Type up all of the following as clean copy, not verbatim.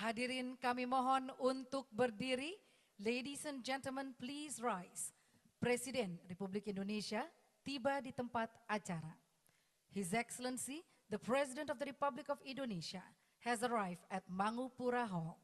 Hadirin kami mohon untuk berdiri. Ladies and gentlemen, please rise. Presiden Republik Indonesia tiba di tempat acara. His Excellency, the President of the Republic of Indonesia, has arrived at Mangupura Hall.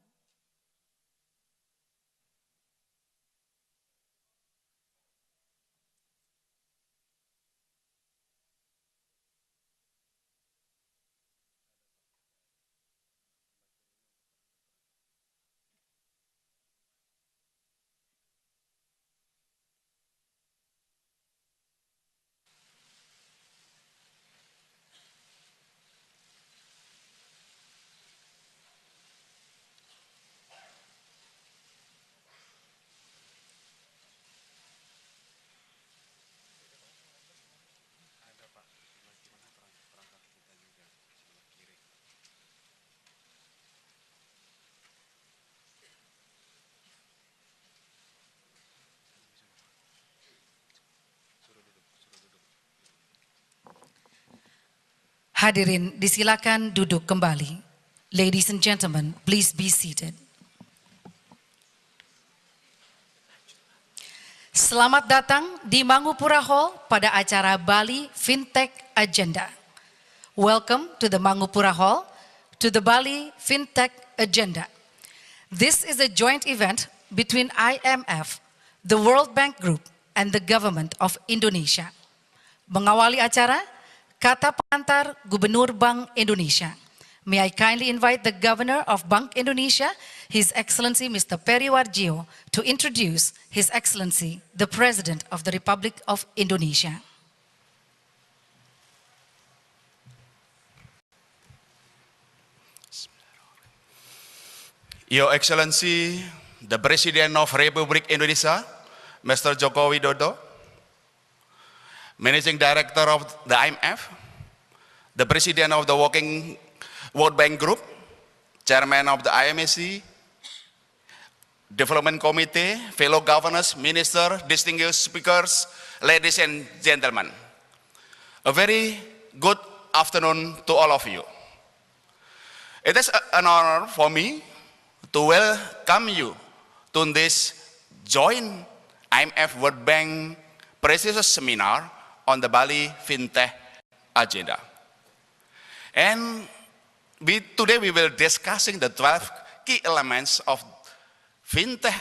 Hadirin disilakan duduk kembali. Ladies and gentlemen, please be seated. Selamat datang di Mangupura Hall pada acara Bali Fintech Agenda. Welcome to the Mangupura Hall, to the Bali Fintech Agenda. This is a joint event between IMF, the World Bank Group, and the Government of Indonesia. Mengawali acara, kata pengantar Gubernur Bank Indonesia. May I kindly invite the Governor of Bank Indonesia, His Excellency Mr. Peri Warjio, to introduce His Excellency, the President of the Republic of Indonesia. Your Excellency, the President of Republic Indonesia, Mr. Joko Widodo, Managing Director of the IMF, the President of the World Bank Group, Chairman of the IMAC, Development Committee, fellow governors, ministers, distinguished speakers, ladies and gentlemen. A very good afternoon to all of you. It is an honor for me to welcome you to this joint IMF World Bank prestigious seminar on the Bali Fintech Agenda. And today we will discussing the 12 key elements of fintech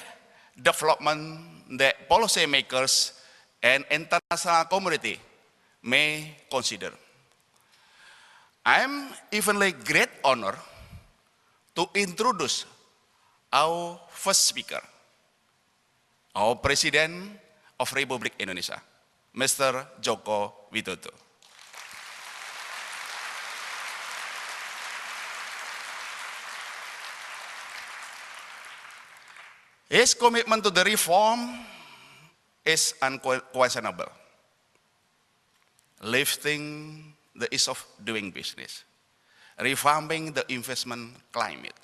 development that policymakers and international community may consider. I am evenly great honor to introduce our first speaker, our President of Republik Indonesia, Mr. Joko Widodo. His commitment to the reform is unquestionable, lifting the ease of doing business, revamping the investment climate,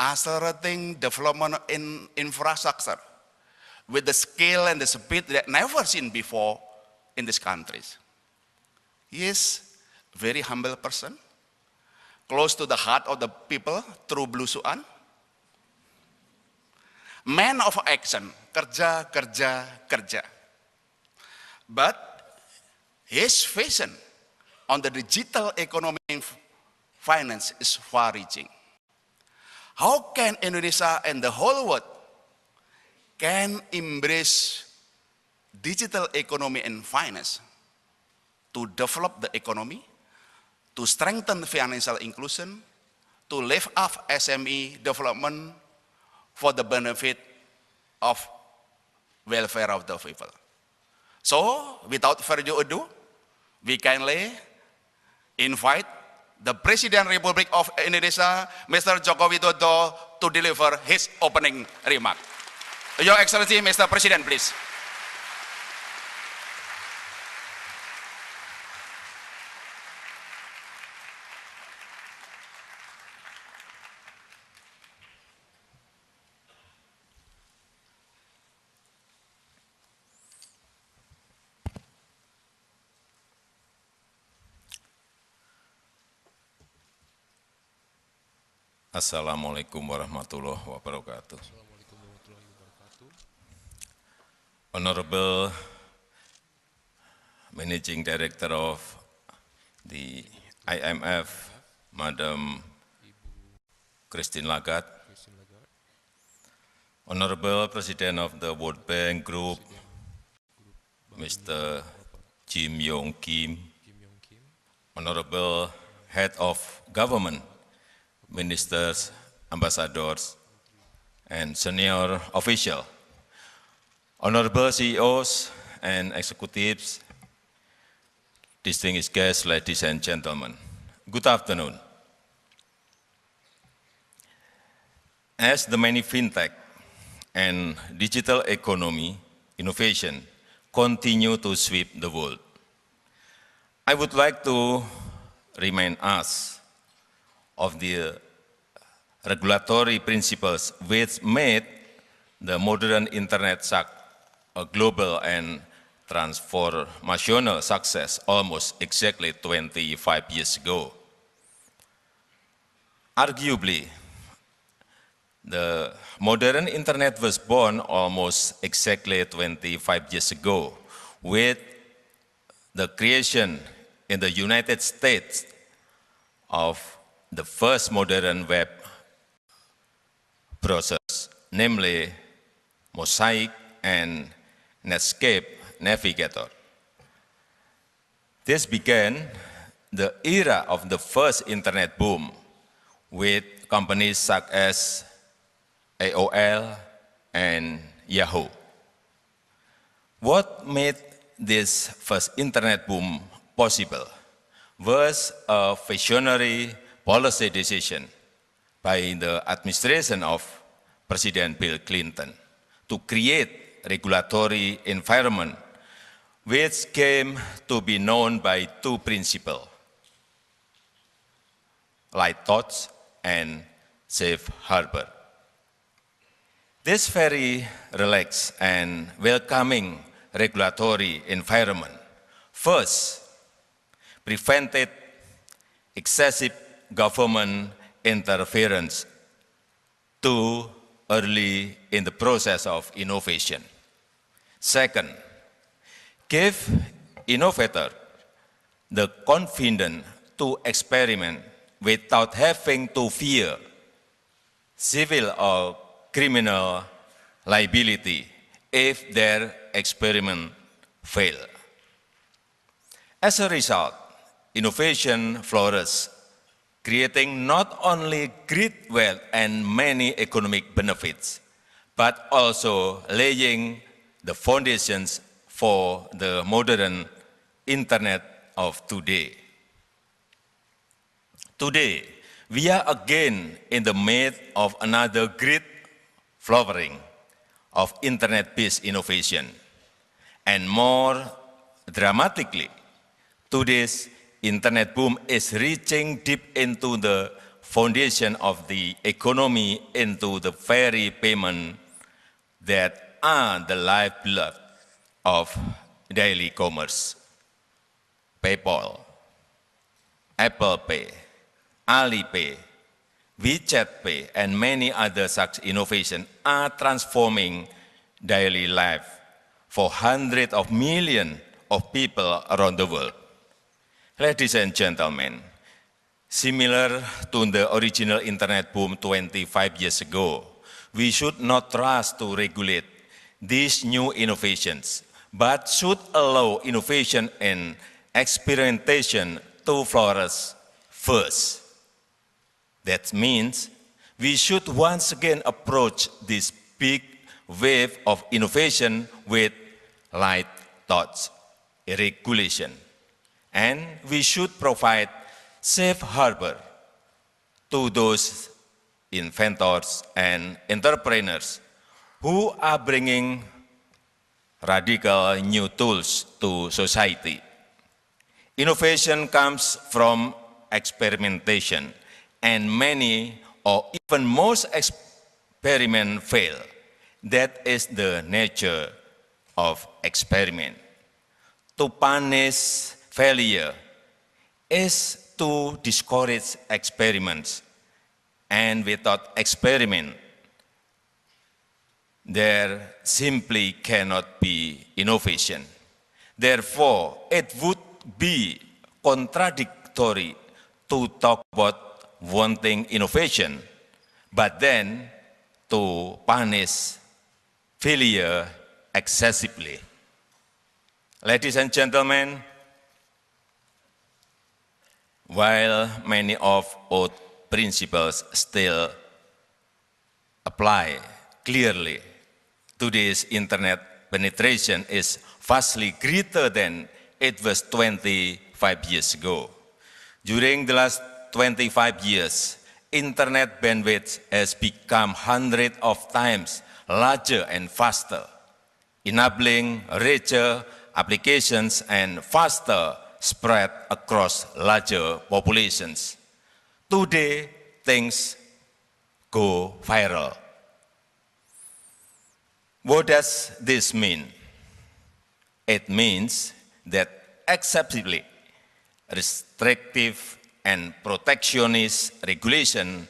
accelerating development in infrastructure with the scale and the speed that never seen before in these countries. He is a very humble person, close to the heart of the people through belusuan, man of action, kerja, kerja, kerja. But his vision on the digital economy and finance is far-reaching. How can Indonesia and the whole world can embrace digital economy and finance to develop the economy, to strengthen financial inclusion, to lift up SME development for the benefit of welfare of the people. So, without further ado, we kindly invite the President Republic of Indonesia, Mr. Joko Widodo, to deliver his opening remark. Your Excellency, Mr. President, please. Assalamualaikum warahmatullahi wabarakatuh. Honorable Managing Director of the IMF, Madam Christine Lagarde, Honorable President of the World Bank Group, Mr. Jim Yong Kim, Honorable Head of Government, Ministers, Ambassadors, and senior officials, Honorable CEOs and executives, distinguished guests, ladies and gentlemen, good afternoon. As the many fintech and digital economy innovation continue to sweep the world, I would like to remind us of the regulatory principles which made the modern internet a global and transformational success almost exactly 25 years ago. Arguably, the modern internet was born almost exactly 25 years ago with the creation in the United States of the first modern web process, namely Mosaic and Netscape Navigator. This began the era of the first internet boom with companies such as AOL and Yahoo. What made this first internet boom possible was a visionary policy decision by the administration of President Bill Clinton to create regulatory environment which came to be known by two principles, light touch and safe harbor. This very relaxed and welcoming regulatory environment first prevented excessive government interference too early in the process of innovation. Second, gave innovators the confidence to experiment without having to fear civil or criminal liability if their experiment fail. As a result, innovation flourished, creating not only great wealth and many economic benefits, but also laying the foundations for the modern internet of today. Today, we are again in the midst of another great flowering of internet-based innovation. And more dramatically, today's internet boom is reaching deep into the foundation of the economy, into the very payment that are the lifeblood of daily commerce. PayPal, Apple Pay, Alipay, WeChat Pay, and many other such innovations are transforming daily life for hundreds of millions of people around the world. Ladies and gentlemen, similar to the original internet boom 25 years ago, we should not rush to regulate these new innovations, but should allow innovation and experimentation to flourish first. That means we should once again approach this big wave of innovation with light touch regulation. And we should provide safe harbor to those inventors and entrepreneurs who are bringing radical new tools to society. Innovation comes from experimentation, and many or even most experiments fail. That is the nature of experiment. To punish failure is to discourage experiments and without experiment, there simply cannot be innovation. Therefore, it would be contradictory to talk about wanting innovation, but then to punish failure excessively. Ladies and gentlemen, while many of our principles still apply clearly, today's internet penetration is vastly greater than it was 25 years ago. During the last 25 years, internet bandwidth has become hundreds of times larger and faster, enabling richer applications and faster spread across larger populations. Today, things go viral. What does this mean? It means that excessively restrictive and protectionist regulation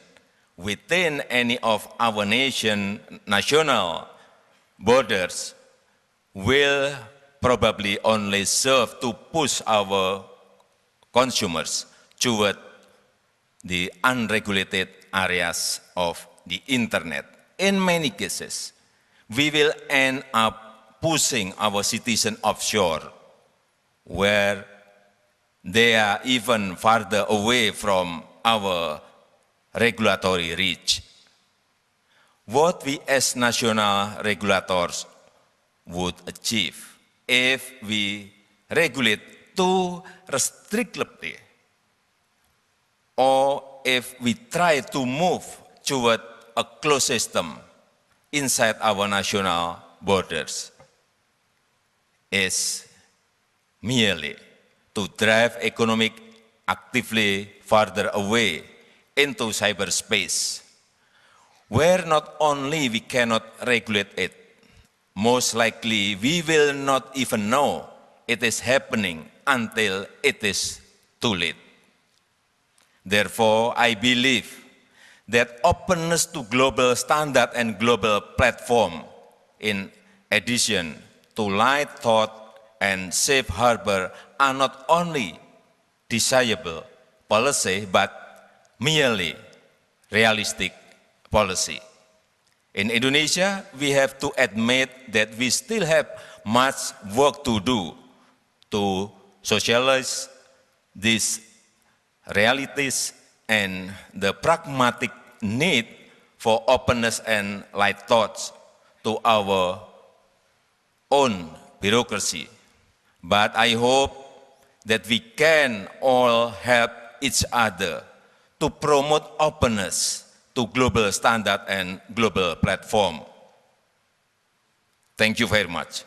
within any of our national borders will probably only serve to push our consumers toward the unregulated areas of the internet. In many cases, we will end up pushing our citizens offshore, where they are even farther away from our regulatory reach. What we as national regulators would achieve if we regulate too restrictively, or if we try to move toward a closed system inside our national borders, is merely to drive economic actively farther away into cyberspace, where not only we cannot regulate it, most likely we will not even know it is happening until it is too late. Therefore, I believe that openness to global standard and global platform, in addition to light thought and safe harbor, are not only desirable policy, but merely realistic policy. In Indonesia, we have to admit that we still have much work to do to socialize these realities and the pragmatic need for openness and light thoughts to our own bureaucracy. But I hope that we can all help each other to promote openness to global standard and global platform. Thank you very much.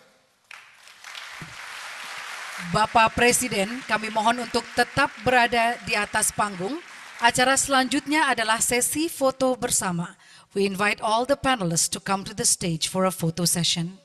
Bapak Presiden, kami mohon untuk tetap berada di atas panggung. Acara selanjutnya adalah sesi foto bersama. We invite all the panelists to come to the stage for a photo session.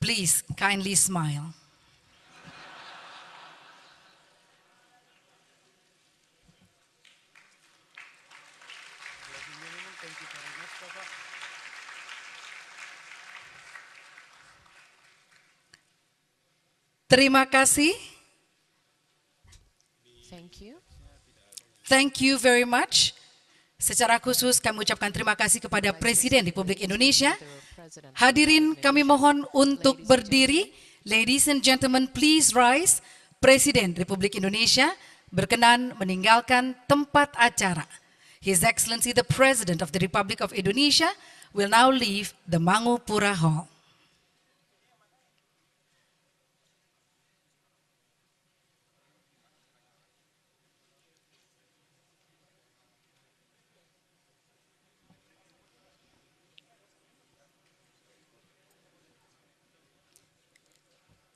Please kindly smile. Terima kasih. Thank you. Thank you very much. Secara khusus kami ucapkan terima kasih kepada Presiden Republik Indonesia. Hadirin kami mohon untuk berdiri. Ladies and gentlemen, please rise. Presiden Republik Indonesia berkenan meninggalkan tempat acara. His Excellency the President of the Republic of Indonesia will now leave the Mangupura Hall.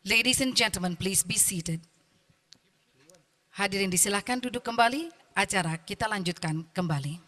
Ladies and gentlemen, please be seated. Hadirin disilahkan duduk kembali, acara kita lanjutkan kembali.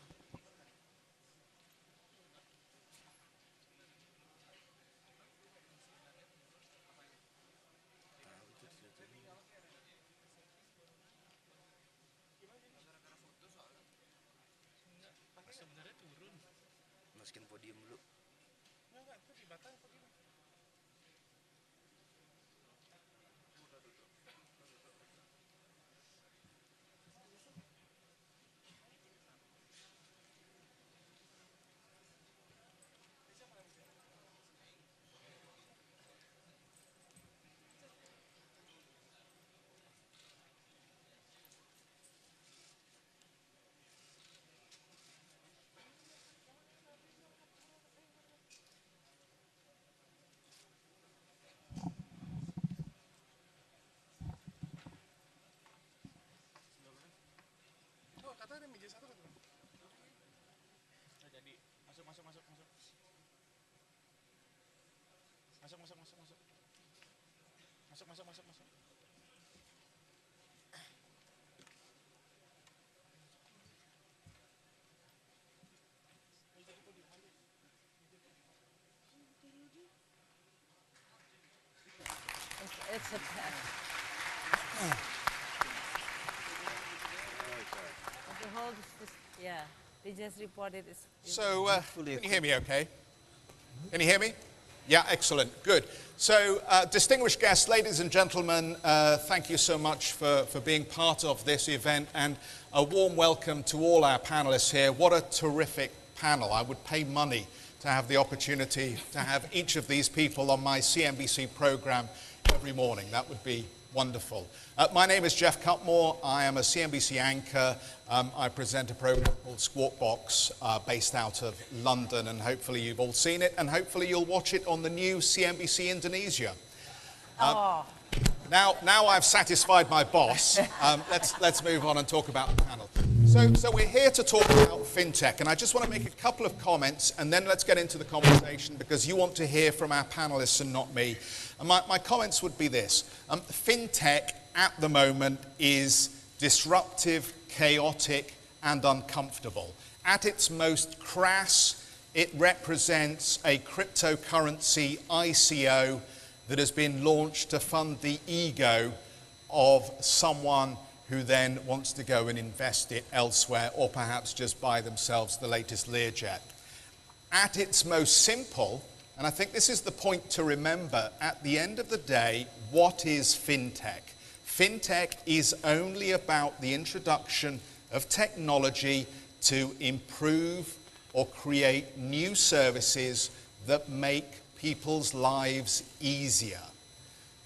It's a the whole, yeah, they just reported it's So, can you hear me okay? Can you hear me? Yeah, excellent, good. So, distinguished guests, ladies and gentlemen, thank you so much for being part of this event, and a warm welcome to all our panelists here. What a terrific panel. I would pay money to have the opportunity to have each of these people on my CNBC program every morning. That would be wonderful. My name is Jeff Cutmore. I am a CNBC anchor. I present a program called Squawk Box based out of London, and hopefully you've all seen it, and hopefully you'll watch it on the new CNBC Indonesia. Now I've satisfied my boss. Let's move on and talk about the panel. So we're here to talk about fintech, and I just want to make a couple of comments, and then let's get into the conversation, because you want to hear from our panelists and not me. And my comments would be this. Fintech at the moment is disruptive, chaotic, and uncomfortable. At its most crass, it represents a cryptocurrency ICO that has been launched to fund the ego of someone who then wants to go and invest it elsewhere, or perhaps just buy themselves the latest Learjet. At its most simple, and I think this is the point to remember, at the end of the day, what is fintech? Fintech is only about the introduction of technology to improve or create new services that make people's lives easier.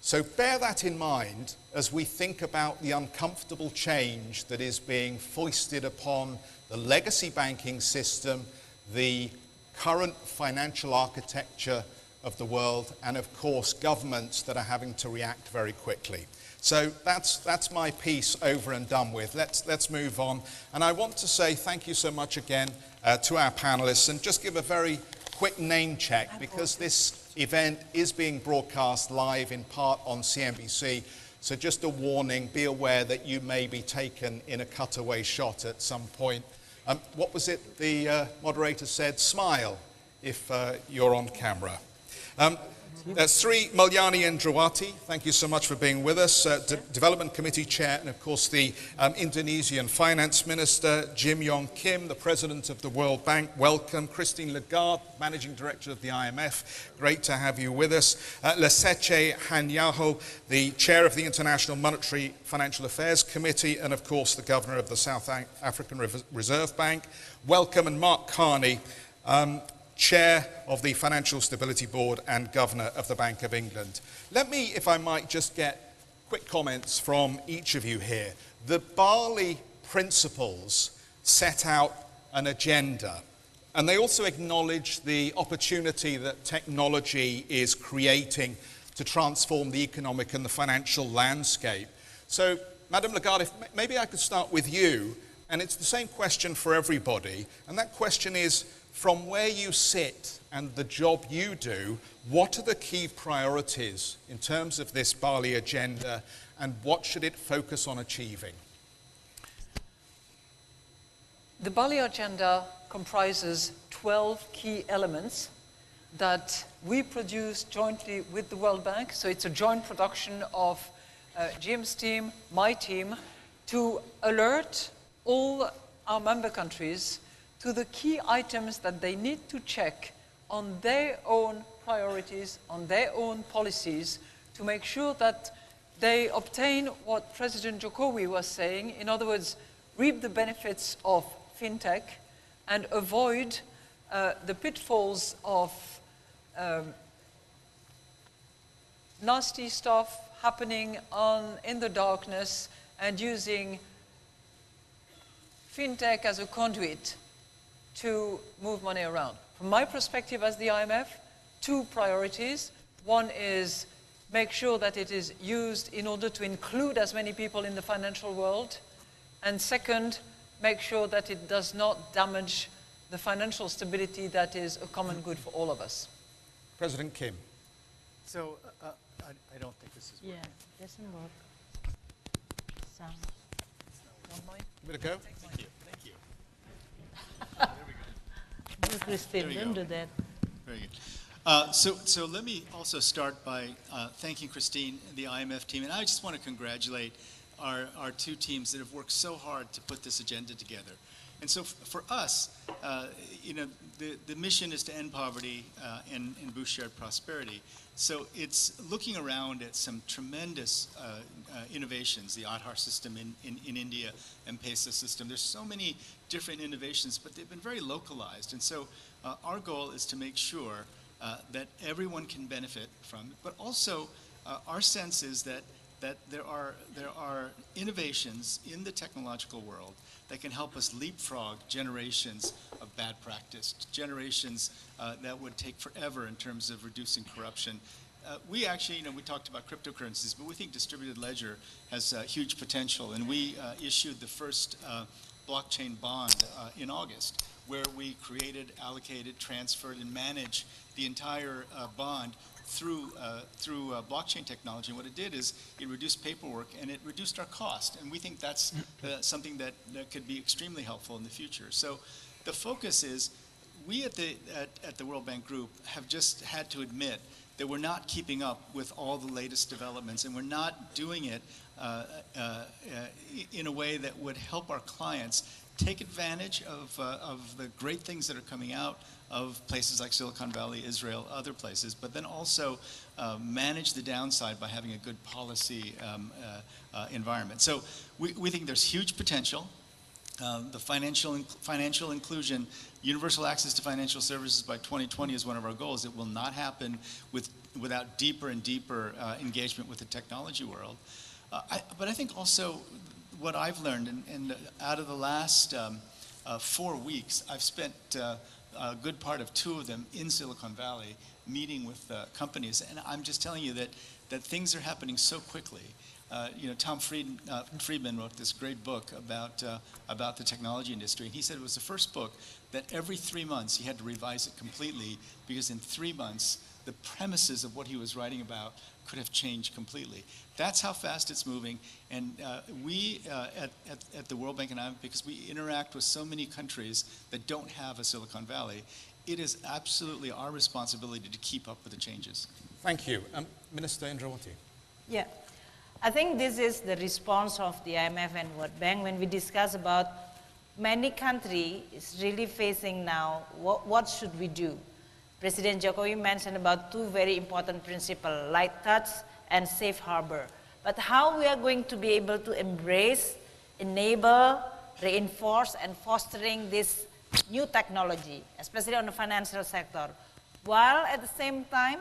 So bear that in mind as we think about the uncomfortable change that is being foisted upon the legacy banking system, the current financial architecture of the world, and of course governments that are having to react very quickly. So that's my piece over and done with. Let's move on. And I want to say thank you so much again to our panelists, and just give a very quick name check, because this event is being broadcast live in part on CNBC. So just a warning, be aware that you may be taken in a cutaway shot at some point. What was it the moderator said? Smile if you're on camera. Sri Malyani Indrawati, thank you so much for being with us. Development Committee Chair, and of course the Indonesian Finance Minister, Jim Yong Kim, the President of the World Bank, welcome. Christine Lagarde, Managing Director of the IMF, great to have you with us. Leseche Hanyaho, the Chair of the International Monetary Financial Affairs Committee, and of course the Governor of the South African Reserve Bank, welcome. And Mark Carney, Chair of the Financial Stability Board and Governor of the Bank of England. Let me, if I might, just get quick comments from each of you here. The Bali principles set out an agenda, and they also acknowledge the opportunity that technology is creating to transform the economic and the financial landscape. So, Madame Lagarde, if maybe I could start with you, and it's the same question for everybody, and that question is, from where you sit and the job you do, what are the key priorities in terms of this Bali agenda, and what should it focus on achieving? The Bali agenda comprises 12 key elements that we produce jointly with the World Bank. So it's a joint production of Jim's team, my team, to alert all our member countries to the key items that they need to check on their own priorities, on their own policies, to make sure that they obtain what President Jokowi was saying, in other words, reap the benefits of fintech and avoid the pitfalls of nasty stuff happening in the darkness and using fintech as a conduit to move money around. From my perspective as the IMF, two priorities. One is make sure that it is used in order to include as many people in the financial world. And second, make sure that it does not damage the financial stability that is a common good for all of us. President Kim. So I don't think this is working. Yeah, doesn't work. Sound. Don't mind? Give it a go. Thank you. Thank you. Do Christine, don't do that. Very good. So let me also start by thanking Christine and the IMF team. And I just want to congratulate our two teams that have worked so hard to put this agenda together. And so for us, the mission is to end poverty and boost shared prosperity. So it's looking around at some tremendous innovations, the Aadhaar system in India, M-Pesa system. There's so many different innovations, but they've been very localized. And so our goal is to make sure that everyone can benefit from it, but also our sense is that there are innovations in the technological world that can help us leapfrog generations of bad practice, generations that would take forever in terms of reducing corruption. We actually, we talked about cryptocurrencies, but we think distributed ledger has huge potential, and we issued the first blockchain bond in August, where we created, allocated, transferred, and managed the entire bond through blockchain technology. And what it did is it reduced paperwork and it reduced our cost. And we think that's something that could be extremely helpful in the future. So the focus is, we at the World Bank Group have just had to admit that we're not keeping up with all the latest developments, and we're not doing it in a way that would help our clients take advantage of the great things that are coming out of places like Silicon Valley, Israel, other places, but then also manage the downside by having a good policy environment. So we think there's huge potential. The financial inclusion, universal access to financial services by 2020 is one of our goals. It will not happen without deeper and deeper engagement with the technology world. But I think also what I've learned, and out of the last 4 weeks, I've spent a good part of 2 of them in Silicon Valley meeting with companies, and I'm just telling you that things are happening so quickly. Tom Friedman wrote this great book about the technology industry, and he said it was the first book that every 3 months he had to revise it completely, because in 3 months the premises of what he was writing about could have changed completely. That's how fast it's moving, and we at the World Bank and IMF, because we interact with so many countries that don't have a Silicon Valley, it is absolutely our responsibility to keep up with the changes. Thank you. Minister Indrawati. Yeah, I think this is the response of the IMF and World Bank when we discuss about many countries is really facing now what should we do. President Jokowi mentioned about two very important principles, light touch and safe harbor. But how we are going to be able to embrace, enable, reinforce and fostering this new technology, especially on the financial sector, while at the same time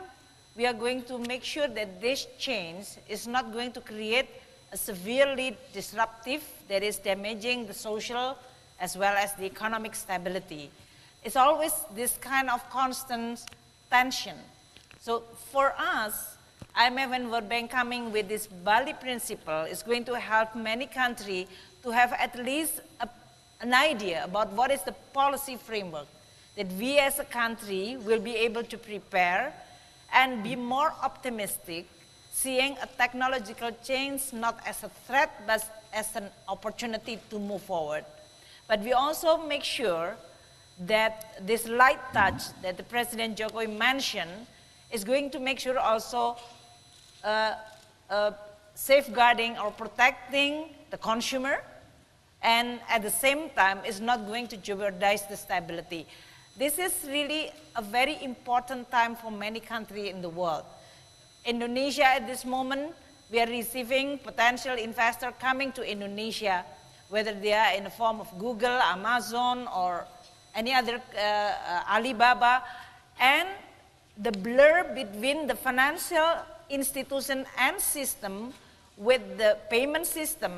we are going to make sure that this change is not going to create a severely disruptive that is damaging the social as well as the economic stability. It's always this kind of constant tension. So for us, IMF and World Bank coming with this Bali principle is going to help many countries to have at least an idea about what is the policy framework that we as a country will be able to prepare and be more optimistic, seeing a technological change not as a threat but as an opportunity to move forward. But we also make sure that this light touch that the President Jokowi mentioned is going to make sure also safeguarding or protecting the consumer, and at the same time is not going to jeopardize the stability. This is really a very important time for many countries in the world. Indonesia at this moment, we are receiving potential investors coming to Indonesia, whether they are in the form of Google, Amazon, or any other Alibaba, and the blur between the financial institution and system with the payment system,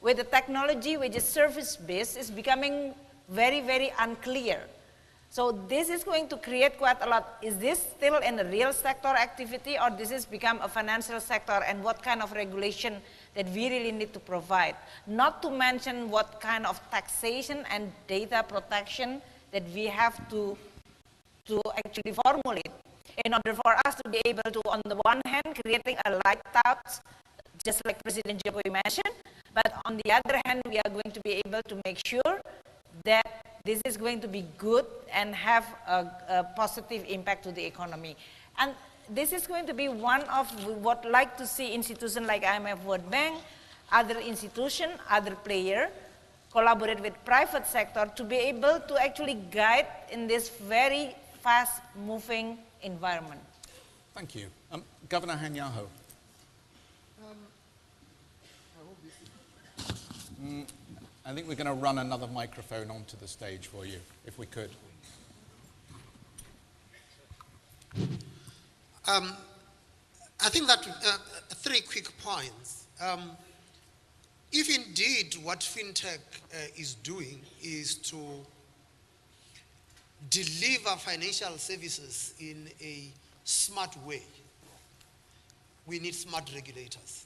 with the technology which is service-based is becoming very, very unclear. So this is going to create quite a lot. Is this still in the real sector activity or this has become a financial sector, and what kind of regulation that we really need to provide? Not to mention what kind of taxation and data protection that we have to actually formulate in order for us to be able to, on the one hand, creating a light touch, just like President Jokowi mentioned, but on the other hand, we are going to be able to make sure that this is going to be good and have a positive impact to the economy. And this is going to be one of what like to see institutions like IMF, World Bank, other institutions, other players, collaborate with private sector to be able to actually guide in this very fast-moving environment. Thank you. Governor Hanyaho. I think we're going to run another microphone onto the stage for you, if we could. I think that three quick points. If indeed what Fintech is doing is to deliver financial services in a smart way, we need smart regulators.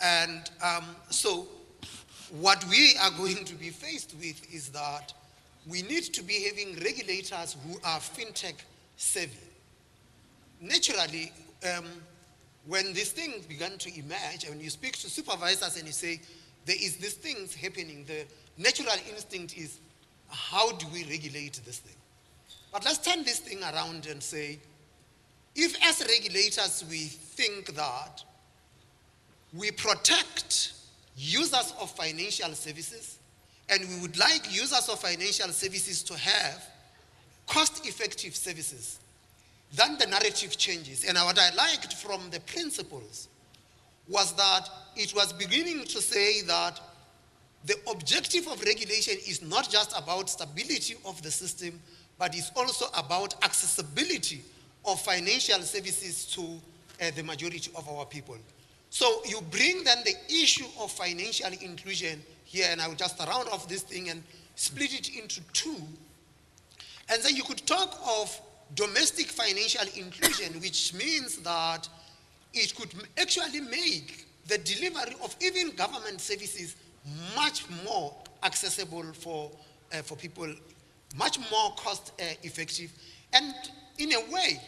And so what we are going to be faced with is that we need to be having regulators who are Fintech savvy. Naturally, when these things began to emerge, and you speak to supervisors and you say, there is these things happening, the natural instinct is, how do we regulate this thing? But let's turn this thing around and say, if as regulators we think that we protect users of financial services, and we would like users of financial services to have cost-effective services, then the narrative changes. And what I liked from the principles was that it was beginning to say that the objective of regulation is not just about stability of the system, but it's also about accessibility of financial services to the majority of our people. So you bring then the issue of financial inclusion here, and I will just round off this thing and split it into two. And then you could talk of domestic financial inclusion, which means that it could actually make the delivery of even government services much more accessible for people, much more cost effective. And in a way,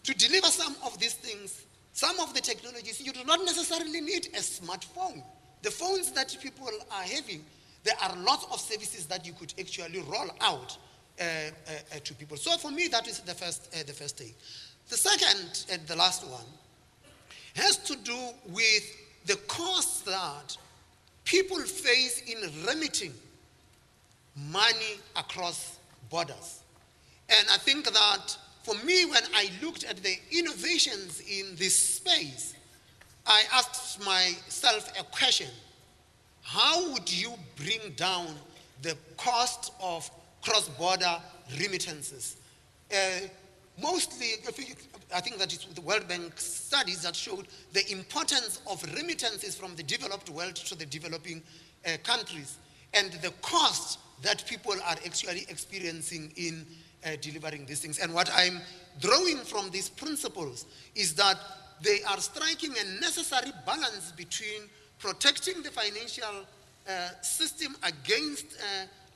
to deliver some of these things, some of the technologies, you do not necessarily need a smartphone. The phones that people are having, there are lots of services that you could actually roll out to people. So for me, that is the first thing. The second and the last one has to do with the costs that people face in remitting money across borders. And I think that for me, when I looked at the innovations in this space, I asked myself a question: how would you bring down the cost of cross-border remittances? Mostly, I think that it's the World Bank studies that showed the importance of remittances from the developed world to the developing countries, and the cost that people are actually experiencing in delivering these things. And what I'm drawing from these principles is that they are striking a necessary balance between protecting the financial system against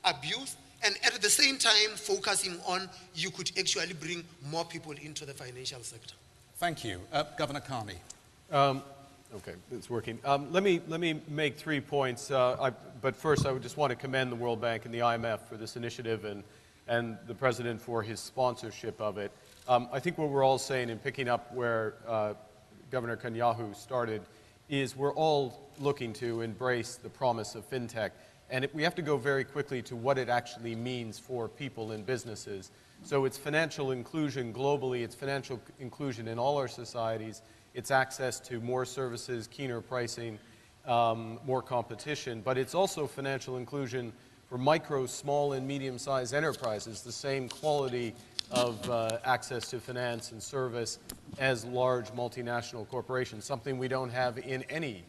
abuse, and at the same time focusing on you could actually bring more people into the financial sector. Thank you. Governor Carney. Okay, it's working. Let me make 3 points, but first I would just want to commend the World Bank and the IMF for this initiative and the President for his sponsorship of it. I think what we're all saying, and picking up where Governor Netanyahu started, is we're all looking to embrace the promise of fintech. And we have to go very quickly to what it actually means for people and businesses. So it's financial inclusion globally, it's financial inclusion in all our societies, it's access to more services, keener pricing, more competition, but it's also financial inclusion for micro, small, and medium-sized enterprises, the same quality of access to finance and service as large multinational corporations, something we don't have in any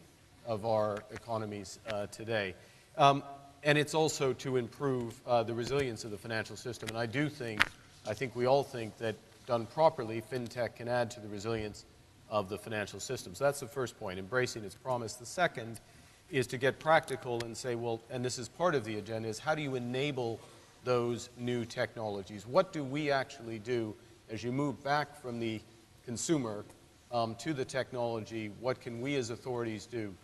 of our economies today. And it's also to improve the resilience of the financial system. And I think we all think that done properly, fintech can add to the resilience of the financial system. So that's the first point, embracing its promise. The second is to get practical and say, well, and this is part of the agenda, is how do you enable those new technologies? What do we actually do as you move back from the consumer to the technology? What can we as authorities do?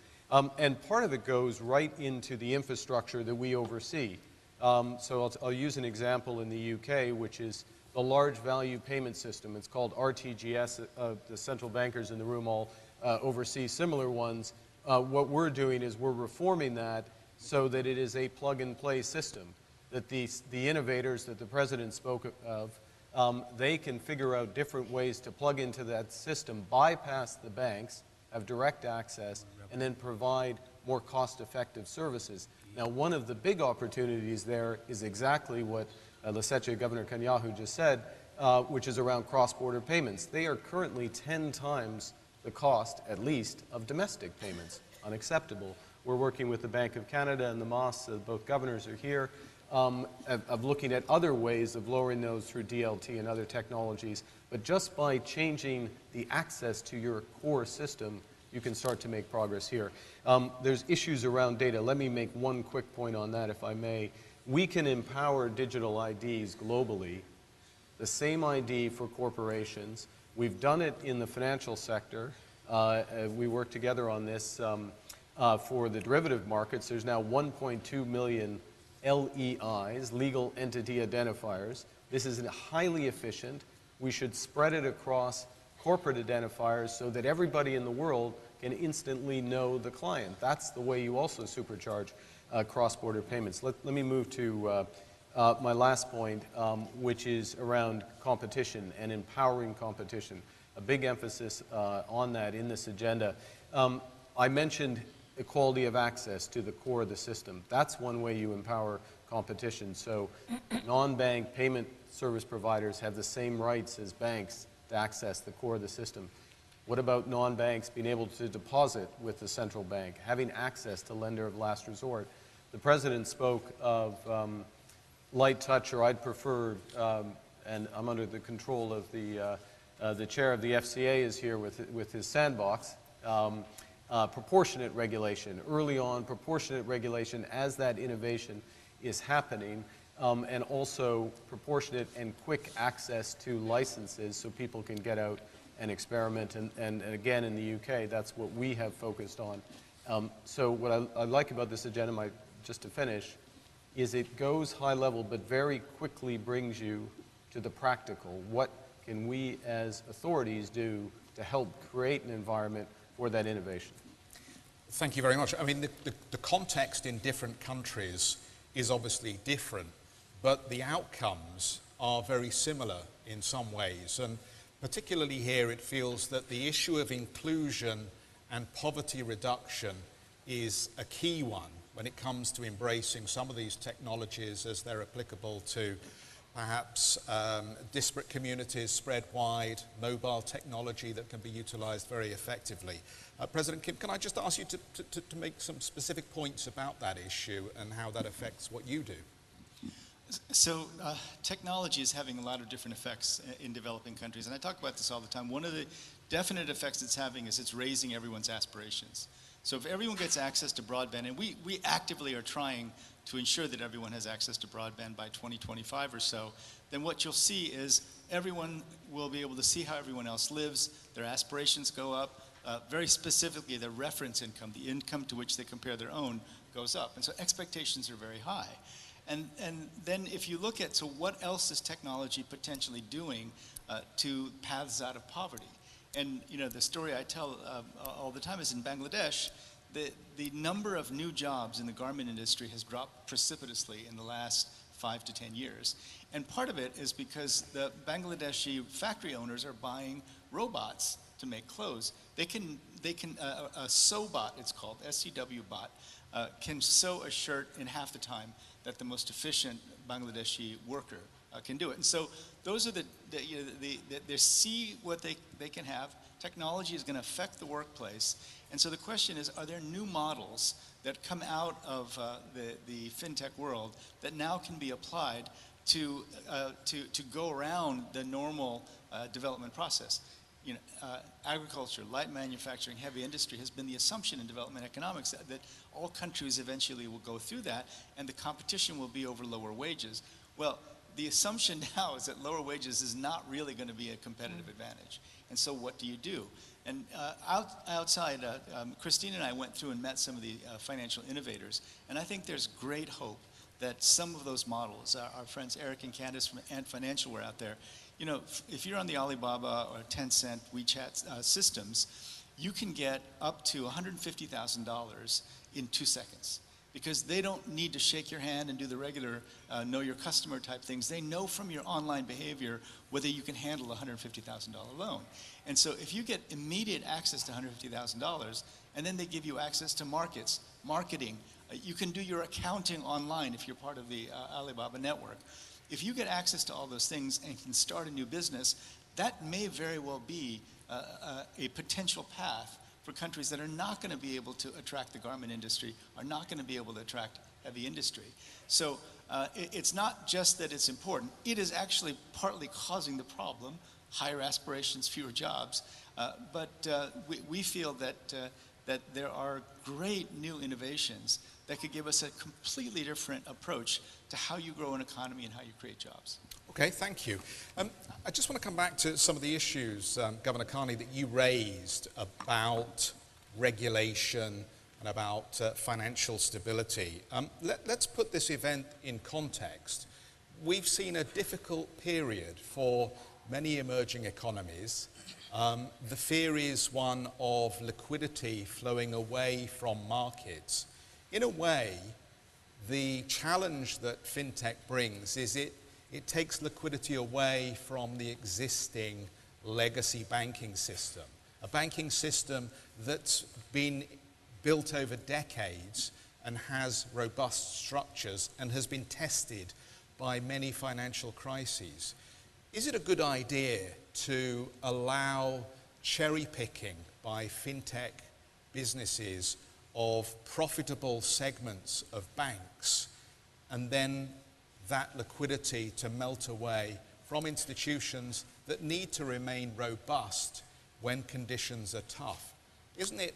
And part of it goes right into the infrastructure that we oversee. So I'll use an example in the UK, which is the large value payment system. It's called RTGS. The central bankers in the room all oversee similar ones. What we're doing is we're reforming that so that it is a plug-and-play system, that the innovators that the President spoke of, they can figure out different ways to plug into that system, bypass the banks, have direct access, and then provide more cost-effective services. Now, one of the big opportunities there is exactly what Governor Netanyahu just said, which is around cross-border payments. They are currently 10 times the cost, at least, of domestic payments. Unacceptable. We're working with the Bank of Canada and the MOS, both governors are here, of looking at other ways of lowering those through DLT and other technologies. But just by changing the access to your core system, you can start to make progress here. There's issues around data. Let me make one quick point on that, if I may. We can empower digital IDs globally, the same ID for corporations. We've done it in the financial sector. We work together on this for the derivative markets. There's now 1.2 million LEIs, legal entity identifiers. This is highly efficient. We should spread it across corporate identifiers so that everybody in the world can instantly know the client. That's the way you also supercharge cross-border payments. Let me move to my last point, which is around competition and empowering competition. A big emphasis on that in this agenda. I mentioned equality of access to the core of the system. That's one way you empower competition. So non-bank payment service providers have the same rights as banks to access the core of the system. What about non-banks being able to deposit with the central bank, having access to lender of last resort? The President spoke of light touch, or I'd prefer, and I'm under the control of the chair of the FCA is here with his sandbox, proportionate regulation, early on proportionate regulation as that innovation is happening, and also proportionate and quick access to licenses so people can get out and experiment. And again, in the UK, that's what we have focused on. So what I like about this agenda, just to finish, is it goes high level but very quickly brings you to the practical. What can we as authorities do to help create an environment for that innovation? Thank you very much. I mean, the context in different countries is obviously different, but the outcomes are very similar in some ways. And particularly here, it feels that the issue of inclusion and poverty reduction is a key one when it comes to embracing some of these technologies as they're applicable to perhaps disparate communities spread wide, mobile technology that can be utilized very effectively. President Kim, can I just ask you to make some specific points about that issue and how that affects what you do? So technology is having a lot of different effects in developing countries, and I talk about this all the time. One of the definite effects it's having is it's raising everyone's aspirations. So if everyone gets access to broadband, and we actively are trying to ensure that everyone has access to broadband by 2025 or so, then what you'll see is everyone will be able to see how everyone else lives, their aspirations go up, very specifically their reference income, the income to which they compare their own, goes up. And so expectations are very high. And then if you look at, so what else is technology potentially doing to paths out of poverty? And you know, the story I tell all the time is in Bangladesh, the number of new jobs in the garment industry has dropped precipitously in the last 5 to 10 years. And part of it is because the Bangladeshi factory owners are buying robots to make clothes. They can a sew bot, it's called, SCW bot, can sew a shirt in half the time that the most efficient Bangladeshi worker can do it. And so those are they see what they can have. Technology is going to affect the workplace. And so the question is, are there new models that come out of the fintech world that now can be applied to go around the normal development process? You know, agriculture, light manufacturing, heavy industry has been the assumption in development economics that all countries eventually will go through that, and the competition will be over lower wages. Well, the assumption now is that lower wages is not really going to be a competitive advantage. And so what do you do? And outside, Christine and I went through and met some of the financial innovators, and I think there's great hope that some of those models, our friends Eric and Candace from Ant Financial were out there. You know, if you're on the Alibaba or Tencent WeChat systems, you can get up to $150,000 in 2 seconds, because they don't need to shake your hand and do the regular know your customer type things. They know from your online behavior whether you can handle a $150,000 loan. And so if you get immediate access to $150,000, and then they give you access to markets, marketing, you can do your accounting online if you're part of the Alibaba network. If you get access to all those things and can start a new business, that may very well be a potential path for countries that are not going to be able to attract the garment industry, are not going to be able to attract heavy industry. So it's not just that it's important, it is actually partly causing the problem, higher aspirations, fewer jobs, but we feel that there are great new innovations that could give us a completely different approach to how you grow an economy and how you create jobs. Okay, thank you. I just want to come back to some of the issues, Governor Carney, that you raised about regulation and about financial stability. Let's put this event in context. We've seen a difficult period for many emerging economies. The fear is one of liquidity flowing away from markets. In a way, the challenge that fintech brings is it takes liquidity away from the existing legacy banking system, a banking system that's been built over decades and has robust structures and has been tested by many financial crises. Is it a good idea to allow cherry picking by fintech businesses of profitable segments of banks, and then that liquidity to melt away from institutions that need to remain robust when conditions are tough? Isn't it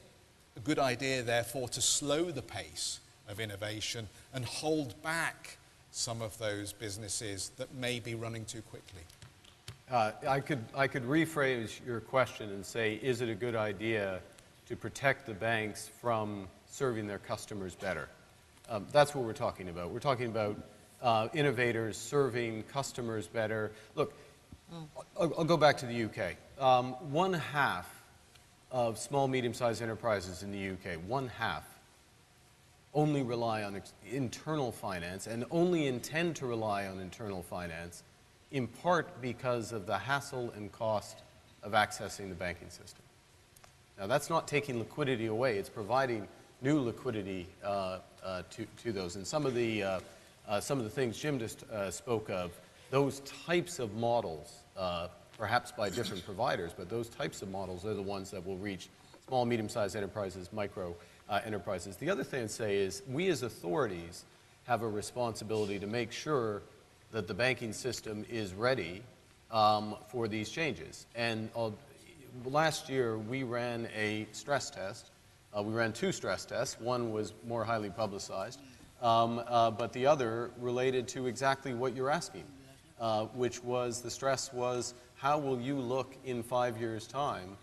a good idea, therefore, to slow the pace of innovation and hold back some of those businesses that may be running too quickly? I could rephrase your question and say, is it a good idea to protect the banks from serving their customers better? That's what we're talking about. We're talking about innovators serving customers better. Look, I'll go back to the UK. One half of small, medium-sized enterprises in the UK, one half, only rely on internal finance and only intend to rely on internal finance, in part because of the hassle and cost of accessing the banking system. Now, that's not taking liquidity away. It's providing new liquidity to those. And some of the things Jim just spoke of, those types of models, perhaps by different providers, but those types of models are the ones that will reach small, medium-sized enterprises, micro enterprises. The other thing I'd say is we as authorities have a responsibility to make sure that the banking system is ready for these changes. And last year, we ran a stress test. We ran 2 stress tests. One was more highly publicized, but the other related to exactly what you're asking, which was the stress was, how will you look in 5 years' time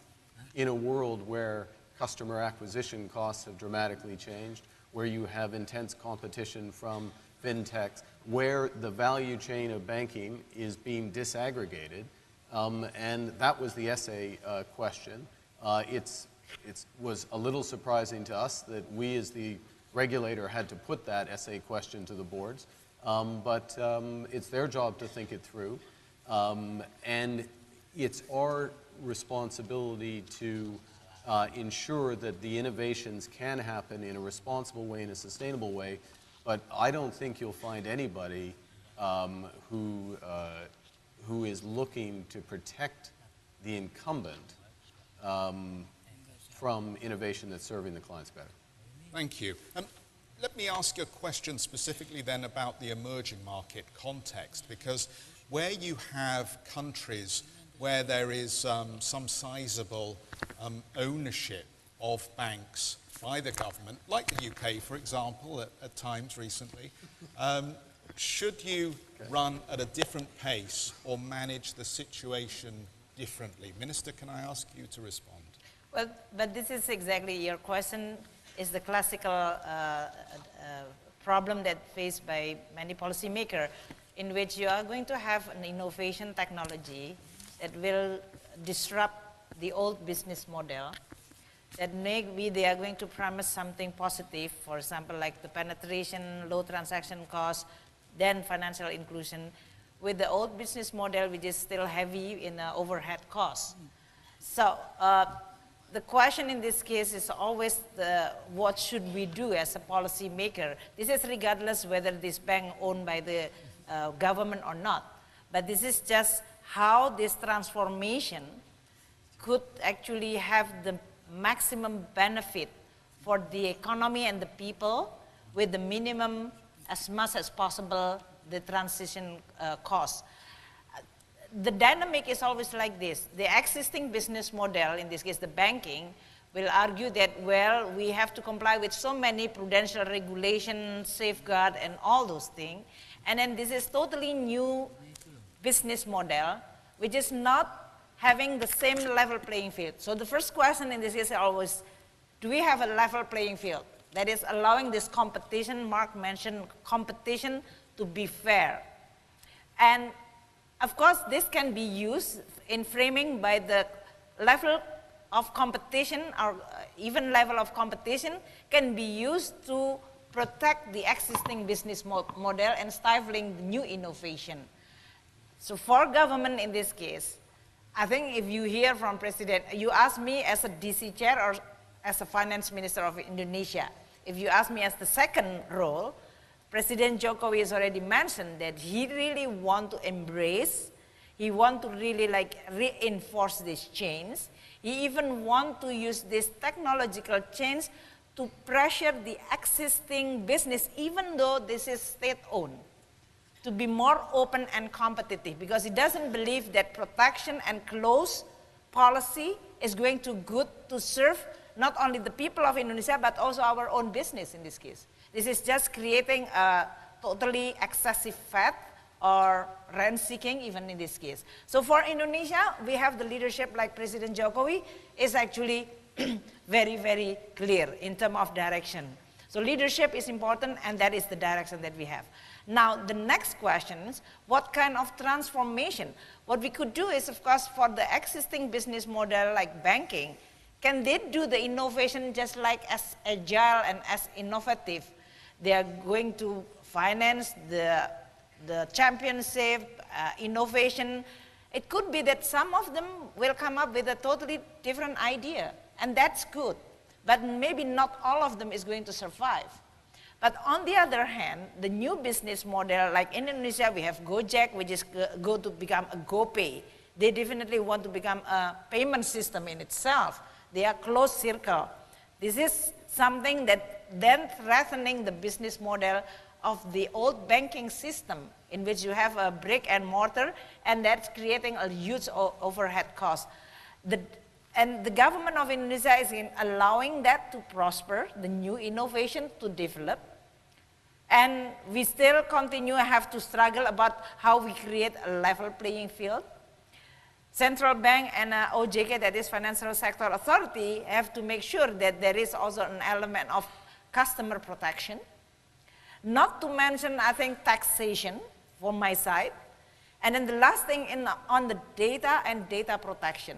in a world where customer acquisition costs have dramatically changed, where you have intense competition from fintechs, where the value chain of banking is being disaggregated, and that was the essay question. It was a little surprising to us that we as the regulator had to put that essay question to the boards, but it's their job to think it through, and it's our responsibility to ensure that the innovations can happen in a responsible way, in a sustainable way, but I don't think you'll find anybody who is looking to protect the incumbent from innovation that's serving the clients better. Thank you. Let me ask you a question specifically then about the emerging market context, because where you have countries where there is some sizable ownership of banks by the government, like the UK, for example, at times recently, should you run at a different pace or manage the situation differently? Minister, can I ask you to respond? Well, but this is exactly your question, is the classical problem that faced by many policymakers, in which you are going to have an innovation technology that will disrupt the old business model, that maybe they are going to promise something positive, for example, like the penetration, low transaction costs, then financial inclusion, with the old business model, which is still heavy in overhead costs. So the question in this case is always what should we do as a policy maker? This is regardless whether this bank owned by the government or not, but this is just how this transformation could actually have the maximum benefit for the economy and the people with the minimum, as much as possible, the transition cost. The dynamic is always like this. The existing business model, in this case the banking, will argue that, well, we have to comply with so many prudential regulations, safeguard, and all those things. And then this is totally new business model, which is not having the same level playing field. So the first question in this is always, do we have a level playing field? That is allowing this competition, Mark mentioned competition, to be fair. And of course, this can be used in framing by the level of competition, or even level of competition can be used to protect the existing business model and stifling new innovation. So for government in this case, I think if you hear from President, you ask me as a DC chair or as a finance minister of Indonesia. If you ask me as the second role, President Jokowi has already mentioned that he really want to embrace, he want to really like reinforce this change. He even want to use this technological change to pressure the existing business, even though this is state-owned, to be more open and competitive, because he doesn't believe that protection and close policy is going to good to serve not only the people of Indonesia, but also our own business in this case. This is just creating a totally excessive fat or rent-seeking even in this case. So for Indonesia, we have the leadership like President Jokowi is actually very, very clear in terms of direction. So leadership is important, and that is the direction that we have. Now, the next question is, what kind of transformation? What we could do is, of course, for the existing business model like banking, can they do the innovation just like as agile and as innovative? They are going to finance the championship, innovation. It could be that some of them will come up with a totally different idea, and that's good. But maybe not all of them is going to survive. But on the other hand, the new business model, like in Indonesia, we have Gojek, which is going to become a GoPay. They definitely want to become a payment system in itself. They are closed circle. This is something that then threatening the business model of the old banking system, in which you have a brick and mortar, and that's creating a huge overhead cost. And the government of Indonesia is allowing that to prosper, the new innovation to develop. And we still have to struggle about how we create a level playing field. Central bank and OJK, that is Financial Sector Authority, have to make sure that there is also an element of customer protection. Not to mention, I think, taxation from my side. And then the last thing on the data and data protection.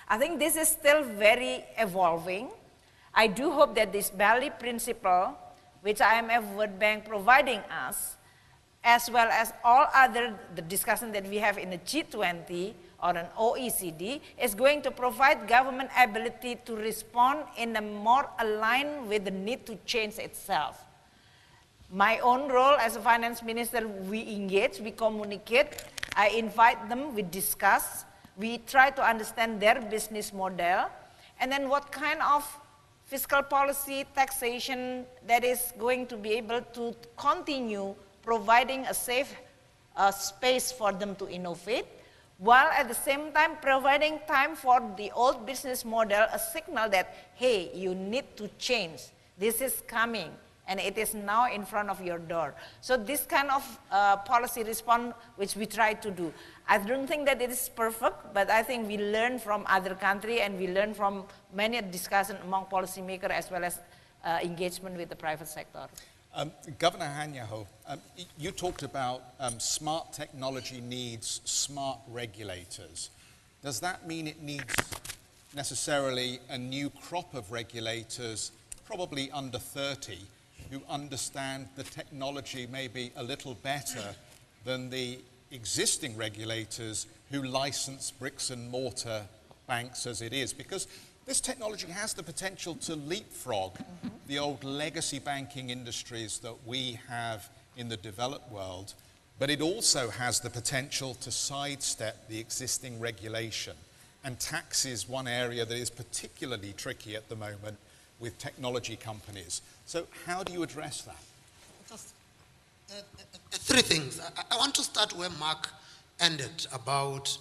I think this is still very evolving. I do hope that this Bali principle, which IMF World Bank providing us, as well as all other the discussion that we have in the G20 or an OECD, is going to provide government ability to respond in a more aligned with the need to change itself. My own role as a finance minister, we engage, we communicate, I invite them, we discuss, we try to understand their business model, and then what kind of fiscal policy, taxation that is going to be able to continue providing a safe space for them to innovate, while at the same time providing time for the old business model, a signal that, hey, you need to change. This is coming, and it is now in front of your door. So this kind of policy response, which we try to do. I don't think that it is perfect, but I think we learn from other countries, and we learn from many discussions among policymakers as well as engagement with the private sector. Governor Hanyaho, you talked about smart technology needs smart regulators. Does that mean it needs necessarily a new crop of regulators, probably under 30, who understand the technology maybe a little better than the existing regulators who license bricks and mortar banks as it is? Because this technology has the potential to leapfrog the old legacy banking industries that we have in the developed world, but it also has the potential to sidestep the existing regulation. And tax is one area that is particularly tricky at the moment with technology companies. So how do you address that? Just, three things. I want to start where Mark ended about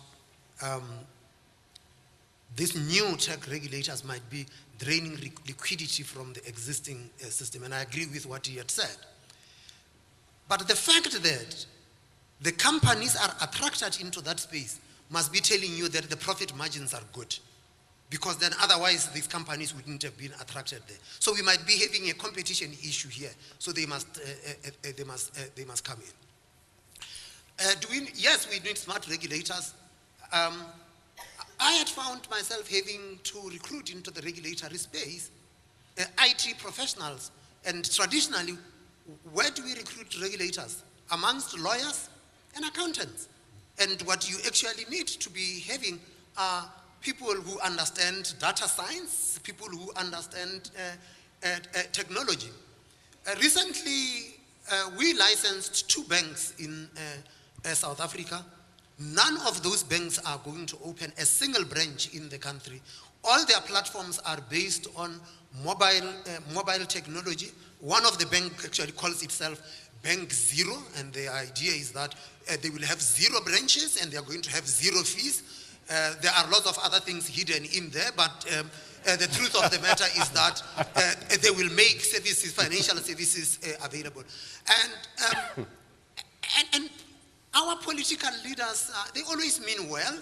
these new tech regulators might be draining liquidity from the existing system, and I agree with what he had said. But the fact that the companies are attracted into that space must be telling you that the profit margins are good, because then otherwise these companies wouldn't have been attracted there. So we might be having a competition issue here, so they must come in. Yes, we need smart regulators. I had found myself having to recruit into the regulatory space IT professionals, and traditionally, where do we recruit regulators? Amongst lawyers and accountants. And what you actually need to be having are people who understand data science, people who understand technology. Recently, we licensed 2 banks in South Africa. None of those banks are going to open a single branch in the country. All their platforms are based on mobile technology. One of the banks actually calls itself Bank Zero, and the idea is that they will have 0 branches and they are going to have 0 fees. There are lots of other things hidden in there, but the truth of the matter is that they will make services, financial services available. And our political leaders, they always mean well.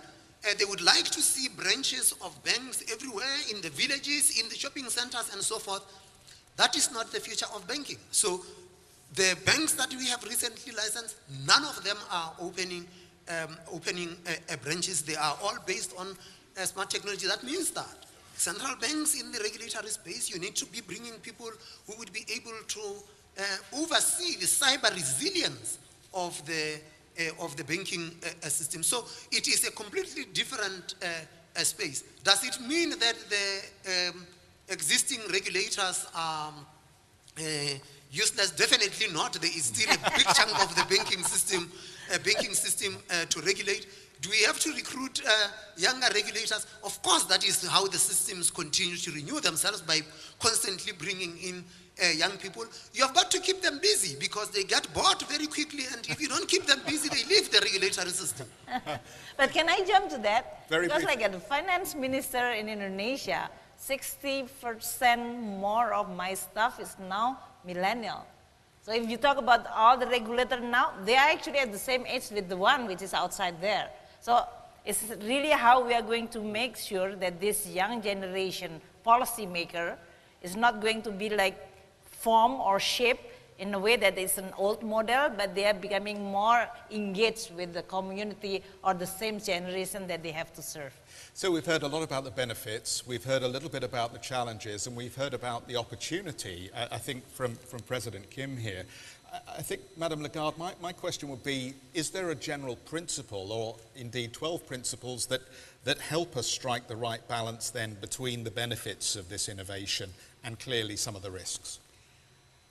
They would like to see branches of banks everywhere, in the villages, in the shopping centers, and so forth. That is not the future of banking. So The banks that we have recently licensed, none of them are opening branches. They are all based on smart technology. That means that central banks in the regulatory space, you need to be bringing people who would be able to oversee the cyber resilience of the banking system. So it is a completely different space. Does it mean that the existing regulators are useless? Definitely not. There is still a big chunk of the banking system to regulate. Do we have to recruit younger regulators? Of course, that is how the systems continue to renew themselves, by constantly bringing in young people. You have got to keep them busy because they get bored very quickly, and if you don't keep them busy, they leave the regulatory system. But can I jump to that? Very because briefly. like a finance minister in Indonesia, 60% more of my staff is now millennial. So if you talk about all the regulators now, they are actually at the same age with the one which is outside there. So it's really how we are going to make sure that this young generation policymaker is not going to be like formed or shaped in a way that is an old model, but they are becoming more engaged with the community or the same generation that they have to serve. So we've heard a lot about the benefits, we've heard a little bit about the challenges, and we've heard about the opportunity, I think, from President Kim here. I think, Madam Lagarde, my question would be, is there a general principle, or indeed 12 principles, that help us strike the right balance then between the benefits of this innovation and clearly some of the risks?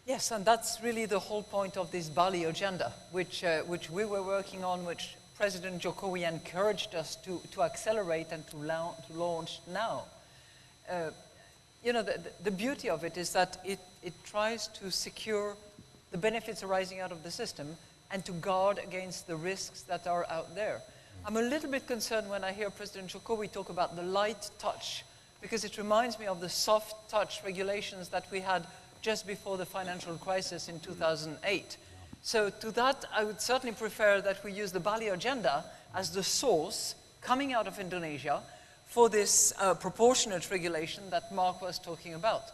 Yes, and that's really the whole point of this Bali agenda, which we were working on, which President Jokowi encouraged us to accelerate and to launch now. You know, the beauty of it is that it tries to secure the benefits arising out of the system and to guard against the risks that are out there. I'm a little bit concerned when I hear President Jokowi talk about the light touch, because it reminds me of the soft touch regulations that we had just before the financial crisis in 2008. So to that, I would certainly prefer that we use the Bali agenda as the source coming out of Indonesia for this proportionate regulation that Mark was talking about.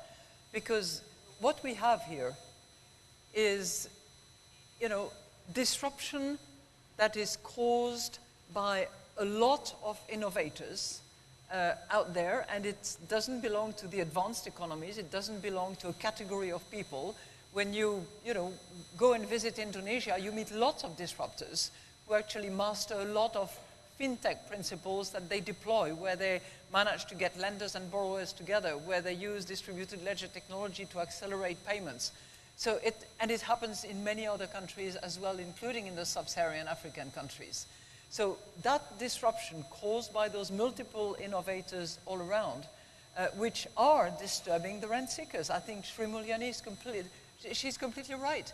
Because what we have here is, you know, disruption that is caused by a lot of innovators out there, and it doesn't belong to the advanced economies, it doesn't belong to a category of people. When you go and visit Indonesia, you meet lots of disruptors who actually master a lot of fintech principles that they deploy, where they manage to get lenders and borrowers together, where they use distributed ledger technology to accelerate payments. So it happens in many other countries as well, including in the sub-Saharan African countries. So that disruption caused by those multiple innovators all around, which are disturbing the rent seekers. I think Sri Mulyani is she's completely right.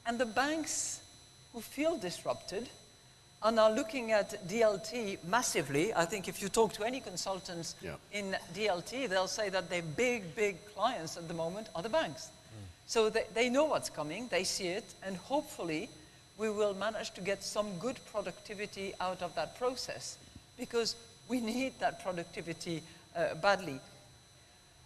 And the banks who feel disrupted are now looking at DLT massively. I think if you talk to any consultants in DLT, they'll say that their big clients at the moment are the banks. So they know what's coming, they see it, and hopefully we will manage to get some good productivity out of that process, because we need that productivity badly.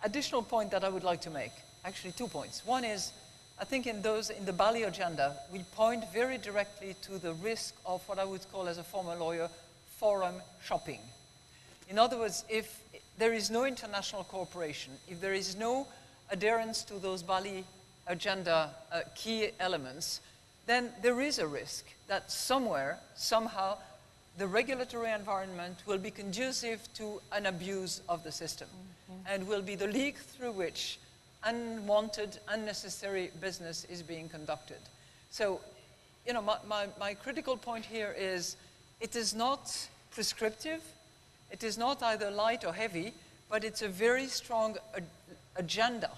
Additional point that I would like to make, actually 2 points. One is, I think in the Bali agenda, we point very directly to the risk of what I would call, as a former lawyer, forum shopping. In other words, if there is no international cooperation, if there is no adherence to those Bali agenda key elements, then there is a risk that somewhere, somehow, the regulatory environment will be conducive to an abuse of the system, and will be the leak through which unwanted, unnecessary business is being conducted. So, you know, my critical point here is, it is not prescriptive, it is not either light or heavy, but it's a very strong agenda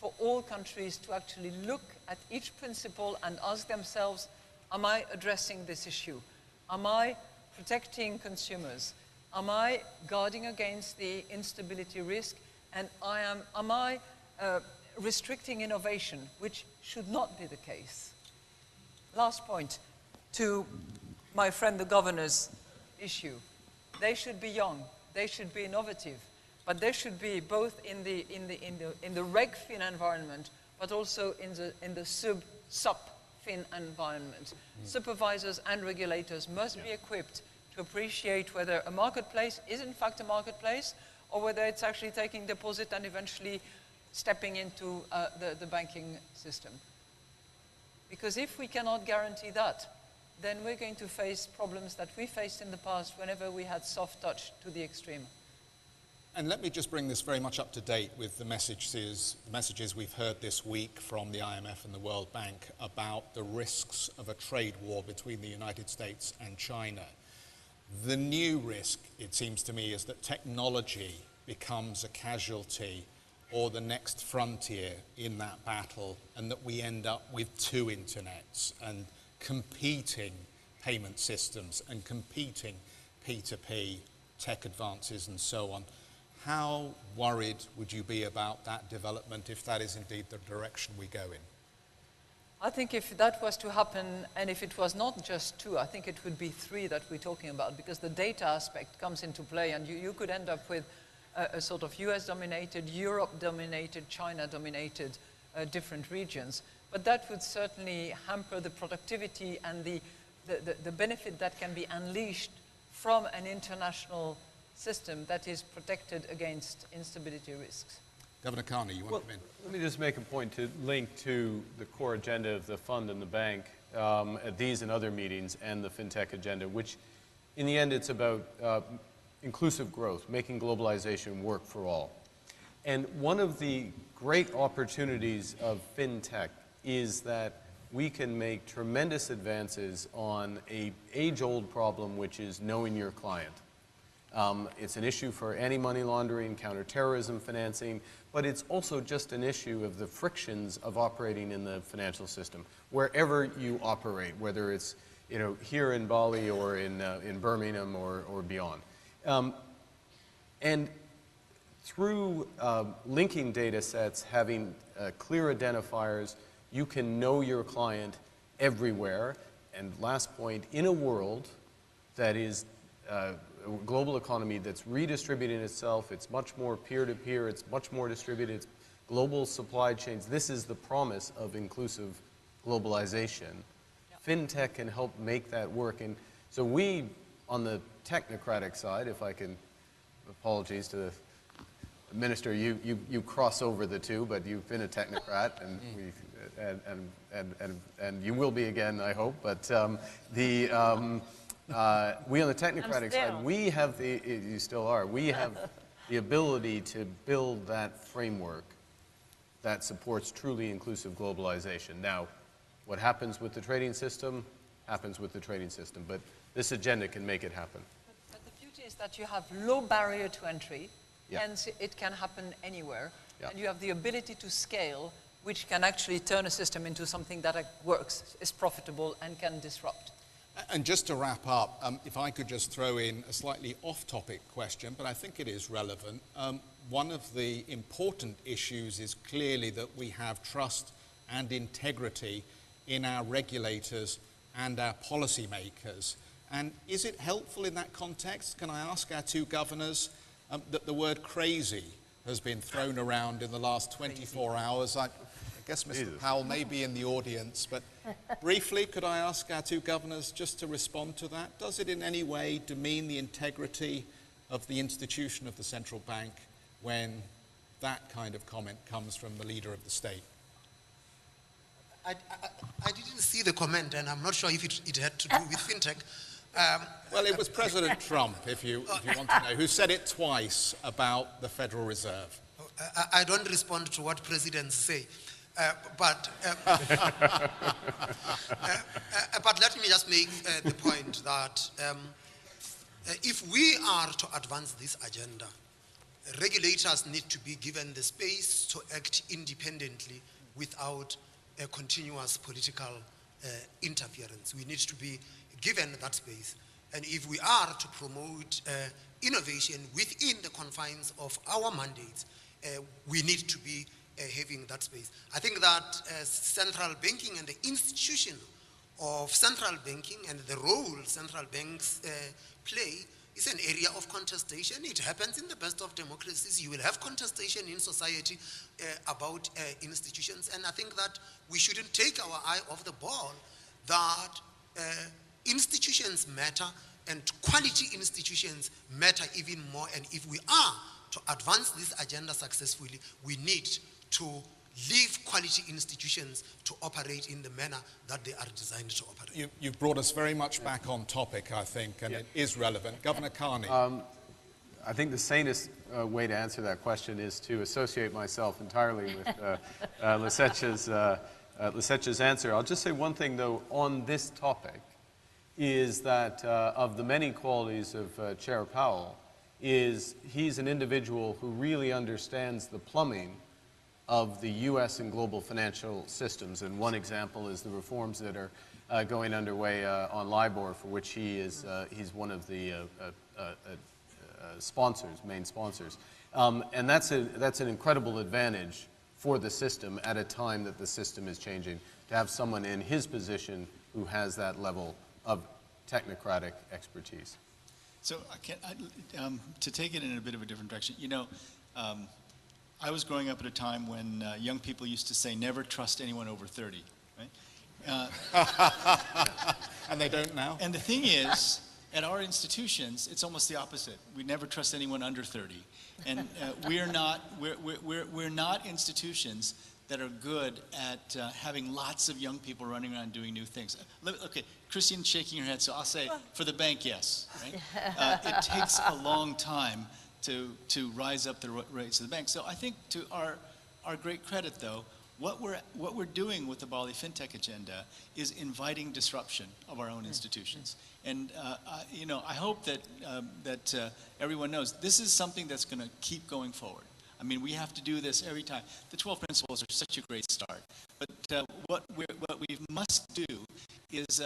for all countries to actually look at each principle and ask themselves, am I addressing this issue? Am I protecting consumers? Am I guarding against the instability risk? And am I restricting innovation, which should not be the case? Last point, to my friend the governor's issue. They should be young, they should be innovative, but they should be both in the RegFin environment, but also in the sub-fin environment. Supervisors and regulators must be equipped to appreciate whether a marketplace is in fact a marketplace or whether it's actually taking deposit and eventually stepping into the banking system. Because if we cannot guarantee that, then we're going to face problems that we faced in the past whenever we had soft touch to the extreme. And let me just bring this very much up to date with the messages we've heard this week from the IMF and the World Bank about the risks of a trade war between the United States and China. The new risk, it seems to me, is that technology becomes a casualty or the next frontier in that battle, and that we end up with two internets and competing payment systems and competing P2P tech advances and so on. How worried would you be about that development if that is indeed the direction we go in? I think if that was to happen, and if it was not just two, I think it would be three that we're talking about, because the data aspect comes into play, and you could end up with a sort of US-dominated, Europe-dominated, China-dominated different regions. But that would certainly hamper the productivity and the benefit that can be unleashed from an international system that is protected against instability risks. Governor Carney, you want to come in? Let me just make a point to link to the core agenda of the fund and the bank at these and other meetings, and the FinTech agenda, which in the end it's about inclusive growth, making globalization work for all. And one of the great opportunities of FinTech is that we can make tremendous advances on an age-old problem, which is knowing your client. It's an issue for anti-money laundering, counterterrorism financing, but it's also just an issue of the frictions of operating in the financial system, wherever you operate, whether it's here in Bali or in Birmingham or beyond. And through linking data sets, having clear identifiers, you can know your client everywhere. And last point, in a world that is a global economy that's redistributing itself, it's much more peer-to-peer, it's much more distributed, it's global supply chains. This is the promise of inclusive globalization. FinTech can help make that work. And so we, on the technocratic side, if I can, apologies to the minister, you cross over the two, but you've been a technocrat, and you will be again, I hope. But we on the technocratic side, we have you still are, we have the ability to build that framework that supports truly inclusive globalization. Now, what happens with the trading system happens with the trading system, but this agenda can make it happen. But the beauty is that you have low barrier to entry, Yeah. and it can happen anywhere. Yeah. And you have the ability to scale, which can actually turn a system into something that works, is profitable, and can disrupt. And just to wrap up, if I could just throw in a slightly off-topic question, but I think it is relevant. One of the important issues is clearly that we have trust and integrity in our regulators and our policymakers. And is it helpful in that context, can I ask our two governors, that the word crazy has been thrown around in the last 24 hours? I guess Mr. Powell may be in the audience, but briefly, could I ask our two governors just to respond to that? Does it in any way demean the integrity of the institution of the central bank when that kind of comment comes from the leader of the state? I didn't see the comment, and I'm not sure if it had to do with FinTech. Well, it was President Trump, if you want to know, who said it twice about the Federal Reserve. I don't respond to what presidents say, but let me just make the point that if we are to advance this agenda, regulators need to be given the space to act independently without a continuous political interference. We need to be given that space. And if we are to promote innovation within the confines of our mandates, we need to be having that space. I think that central banking and the institution of central banking and the role central banks play it's an area of contestation. It happens in the best of democracies. You will have contestation in society about institutions, and I think that we shouldn't take our eye off the ball, that institutions matter, and quality institutions matter even more. And if we are to advance this agenda successfully, we need to leave quality institutions to operate in the manner that they are designed to operate. You've brought us very much back on topic, I think, and it is relevant. Governor Carney. I think the sanest way to answer that question is to associate myself entirely with Lesetja's answer. I'll just say one thing, though, on this topic, is that of the many qualities of Chair Powell, is he's an individual who really understands the plumbing of the U.S. and global financial systems. And one example is the reforms that are going underway on LIBOR, for which he's one of the main sponsors. And that's an incredible advantage for the system at a time that the system is changing, to have someone in his position who has that level of technocratic expertise. So to take it in a bit of a different direction, you know, I was growing up at a time when young people used to say, never trust anyone over 30, right? And they don't now? And the thing is, at our institutions, it's almost the opposite. We never trust anyone under 30. And we're not institutions that are good at having lots of young people running around doing new things. Okay, Christine's shaking her head, so I'll say, for the bank, yes. Right? It takes a long time to rise up the rates of the bank. So I think, to our great credit, though, what we're doing with the Bali Fintech agenda is inviting disruption of our own institutions. And you know, I hope that everyone knows this is something that's going to keep going forward. I mean, we have to do this every time. The 12 principles are such a great start. But what we must do is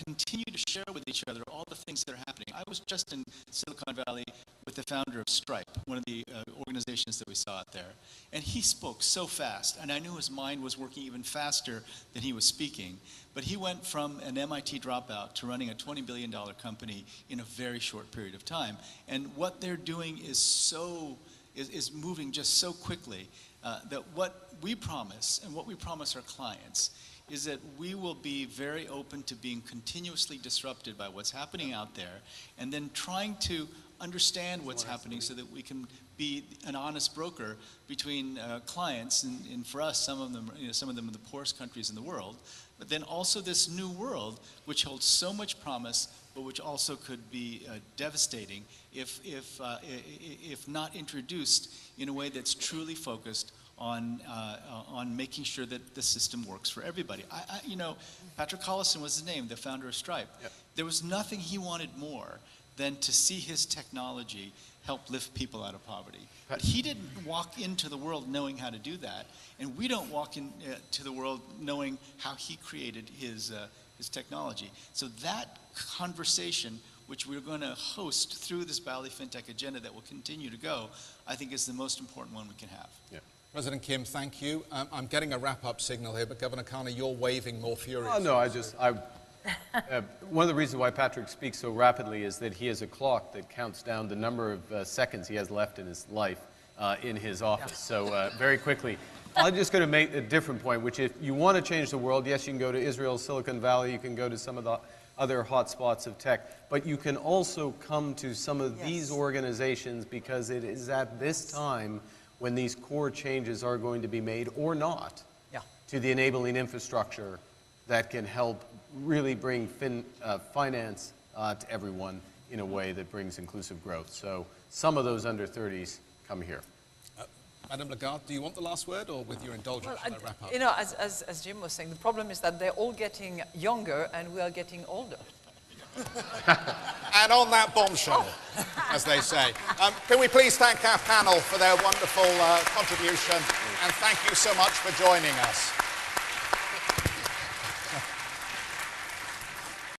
continue to share with each other all the things that are happening. I was just in Silicon Valley with the founder of Stripe, one of the organizations that we saw out there. And he spoke so fast, and I knew his mind was working even faster than he was speaking. But he went from an MIT dropout to running a $20 billion company in a very short period of time. And what they're doing is moving just so quickly that what we promise, and what we promise our clients, is that we will be very open to being continuously disrupted by what's happening out there, and then trying to understand what's happening so that we can be an honest broker between clients, and for us, some of them are the poorest countries in the world, but then also this new world, which holds so much promise, but which also could be devastating if not introduced in a way that's truly focused on making sure that the system works for everybody. You know, Patrick Collison was his name, the founder of Stripe. Yep. There was nothing he wanted more than to see his technology help lift people out of poverty. But he didn't walk into the world knowing how to do that, and we don't walk into the world knowing how he created his technology. So that conversation, which we're going to host through this Bali Fintech agenda that will continue to go, I think is the most important one we can have. Yeah. President Kim, thank you. I'm getting a wrap-up signal here, but Governor Carney, you're waving more furiously. Oh, no, one of the reasons why Patrick speaks so rapidly is that he has a clock that counts down the number of seconds he has left in his life in his office. So very quickly, I'm just going to make a different point, which if you want to change the world, yes, you can go to Israel, Silicon Valley, you can go to some of the other hotspots of tech, but you can also come to some of these organizations, because it is at this time when these core changes are going to be made, or not, to the enabling infrastructure that can help really bring finance to everyone in a way that brings inclusive growth. So some of those under 30s come here. Madame Lagarde, do you want the last word, or with your indulgence, should I wrap up? You know, as Jim was saying, the problem is that they're all getting younger and we are getting older. And on that bombshell, as they say, can we please thank our panel for their wonderful contribution, and thank you so much for joining us.